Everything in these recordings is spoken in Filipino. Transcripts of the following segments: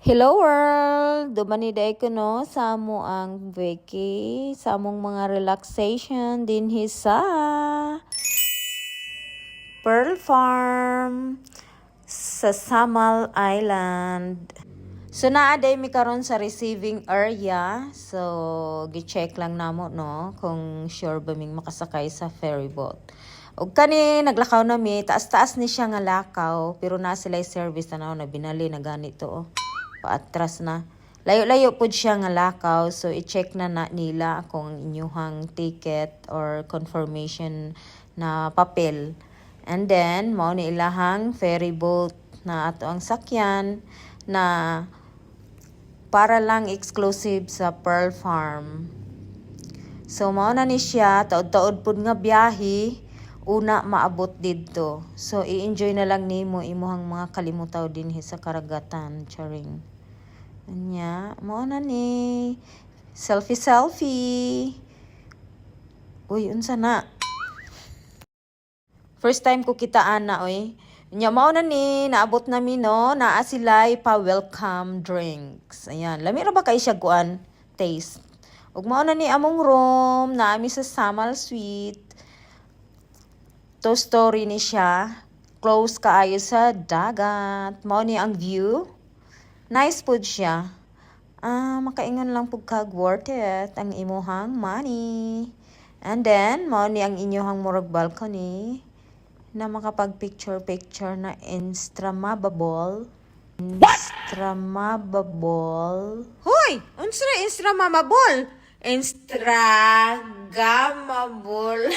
Hello world! Dumaniday ko no sa amo ang vacay, sa among mga relaxation din sa Pearl Farm sa Samal Island. So naaday mi karon sa receiving area. So gi-check lang namo no kung sure ba ming makasakay sa ferry boat. Og kani naglakaw na mi, taas-taas ni siya nga lakaw, pero na sila service na binali na ganito oh. Paatras na. Layo-layo po siya nga lakaw. So, i-check na nila kung inyuhang ticket or confirmation na papel. And then, mao ni ilahang ferry boat na ato ang sakyan na para lang exclusive sa Pearl Farm. So, mao na ni siya. Taod-taod po nga biyahe. Una maabot didto. So i-enjoy na lang nimo imuhang mga kalimutaw din sa karagatan, charing. Anya, mao na ni selfie. Uy, unsa na? First time ko kitaan na oy. Nya mao na ni naabot na mi no, naa sila'y pa welcome drinks. Ayan, lami ra ba kay siya kuan taste. Ug mao na ni among room, naami sa Samal Suite. To story ni siya, close kaayo sa dagat. Mao ni ang view. Nice food siya. Makaingon lang pug kag worth it ang imuhang money. And then, mao ni ang inyuhang murag balcony na makapag-picture na Instagrammable. Instagrammable. Hoy! Unsa na Instagrammable? Instagrammable.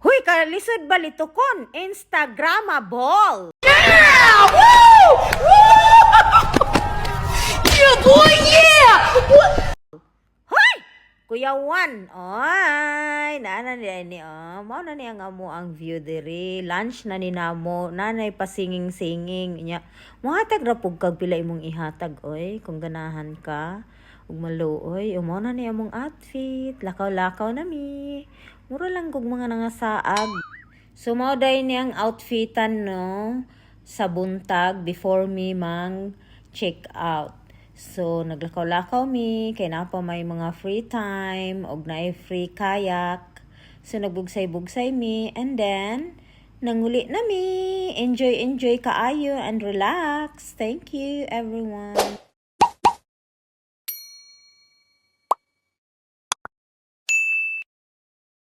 Huy, kalisod balitukon, Instagrammable. Yeah! Woo! Woo! Yeah, boy, yeah! Hoy! Kuya Juan, oy, naana ni mao na ni ang amo ang view diri. Lunch na ni namo, nanay pa singing-singing nya. Mohatag ra pug kag pila imong ihatag oy, kung ganahan ka. Ug maluoy, mao na ni among outfit, lakaw-lakaw na mi. Mura lang kog mga nangasaag. So, mao day niyang outfitan, no? Sa buntag before mi mang check out. So, naglakaw-lakaw mi. Kaya na pa may mga free time. Og na free kayak. So, nagbugsay-bugsay mi. And then, nanguli na mi. Enjoy kaayo and relax. Thank you, everyone.